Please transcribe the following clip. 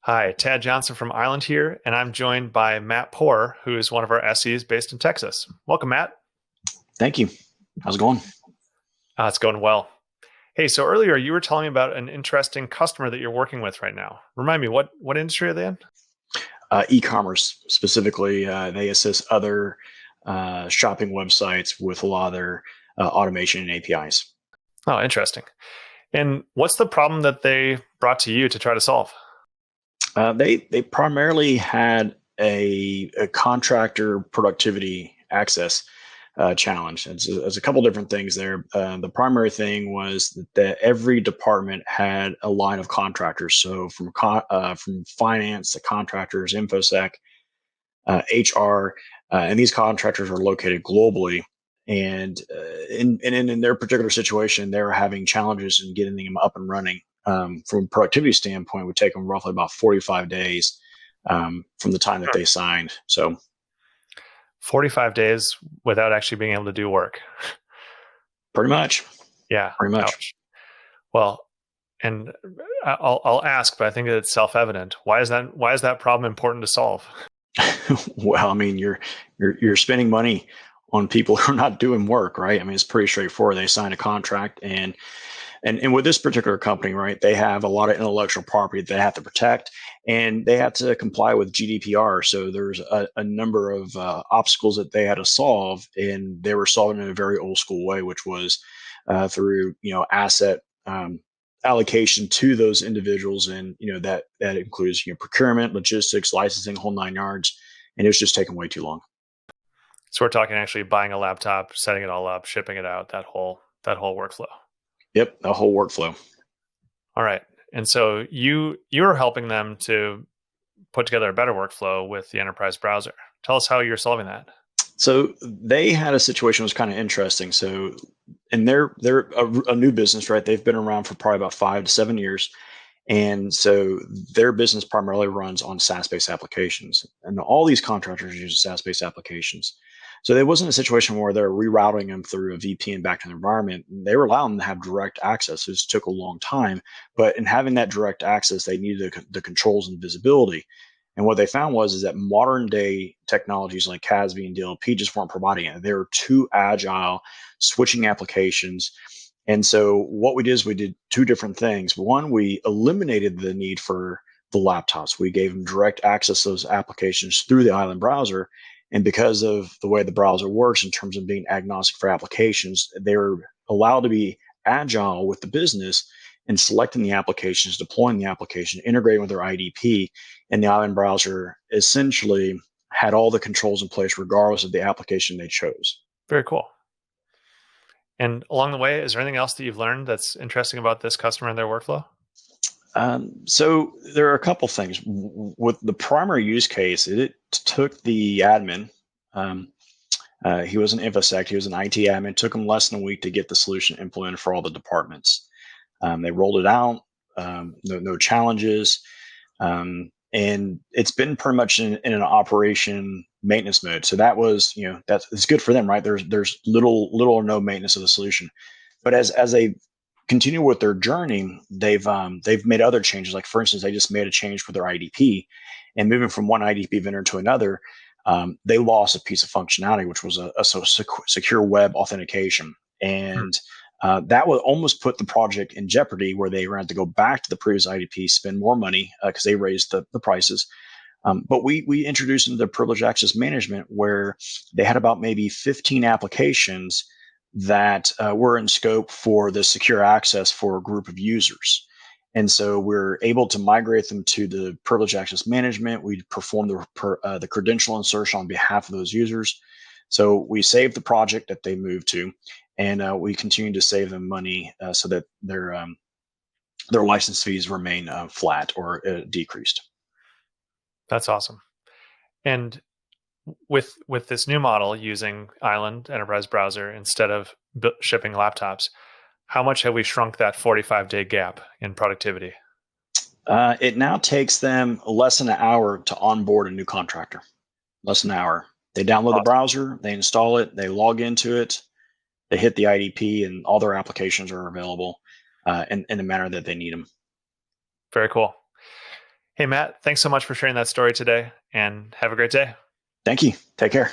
Hi, Tad Johnson from Ireland here, and I'm joined by Matt Poor, who is one of our SEs based in Texas. Welcome, Matt. Thank you. How's it going? It's going well. Hey, so earlier you were telling me about an interesting customer that you're working with right now. Remind me, what industry are they in? E-commerce specifically, they assist other shopping websites with a lot of their automation and APIs. Oh, interesting. And what's the problem that they brought to you to try to solve? They primarily had a contractor productivity access challenge. It's a couple different things there. The primary thing was that every department had a line of contractors. So from finance to contractors, infosec, HR, and these contractors are located globally. And in their particular situation, they were having challenges in getting them up and running. From a productivity standpoint, it would take them roughly about 45 days from the time that Hmm. they signed. So 45 days without actually being able to do work. pretty much, Yeah, pretty much. ouch. Well, and I'll ask, but I think that it's self-evident. Why is that problem important to solve? Well, I mean, you're spending money on people who are not doing work, right? I mean, it's pretty straightforward. They sign a contract, and with this particular company, right, they have a lot of intellectual property that they have to protect, and they have to comply with GDPR. So there's a number of obstacles that they had to solve, and they were solving in a very old school way, which was through asset allocation to those individuals, and that includes procurement, logistics, licensing, whole nine yards, and it was just taking way too long. So we're talking actually buying a laptop, setting it all up, shipping it out, that whole workflow. Yep, the whole workflow. All right. And so you're helping them to put together a better workflow with the enterprise browser. Tell us how you're solving that. So they had a situation that was kind of interesting. So, and they're a new business, right? They've been around for probably about 5 to 7 years, and so their business primarily runs on SaaS-based applications, and all these contractors use SaaS-based applications. So there wasn't a situation where they're rerouting them through a VPN back to the environment. They were allowing them to have direct access. It just took a long time, but in having that direct access, they needed the controls and visibility. And what they found was is that modern day technologies like CASB and DLP just weren't providing it. They were too agile, switching applications. And so what we did is we did two different things. One, we eliminated the need for the laptops. We gave them direct access to those applications through the Island browser. And because of the way the browser works in terms of being agnostic for applications, they were allowed to be agile with the business and selecting the applications, deploying the application, integrating with their IDP, and the Island browser essentially had all the controls in place regardless of the application they chose. Very cool. And along the way, is there anything else that you've learned that's interesting about this customer and their workflow? So there are a couple things. With the primary use case, it took the admin. Um, he was an infosec. He was an IT admin. It took him less than a week to get the solution implemented for all the departments. They rolled it out. No challenges. And it's been pretty much in an operation maintenance mode. So that was, that's it's good for them, right? There's little or no maintenance of the solution. But as they continue with their journey, they've made other changes. Like for instance, they just made a change with their IDP, and moving from one IDP vendor to another, they lost a piece of functionality, which was a secure web authentication, Hmm. and that would almost put the project in jeopardy, where they were going to go back to the previous IDP, spend more money because they raised the prices. But we introduced them to privileged access management, where they had about maybe 15 applications that were in scope for the secure access for a group of users. And so we're able to migrate them to the privileged access management. We perform the credential insertion on behalf of those users. So we save the project that they moved to, and we continue to save them money so that their license fees remain flat or decreased. That's awesome. And with this new model using Island Enterprise Browser instead of shipping laptops, how much have we shrunk that 45-day gap in productivity? It now takes them less than an hour to onboard a new contractor. Less than an hour. They download the Awesome. browser, they install it, they log into it, they hit the IDP, and all their applications are available in the manner that they need them. Very cool. Hey, Matt, thanks so much for sharing that story today and have a great day. Thank you. Take care.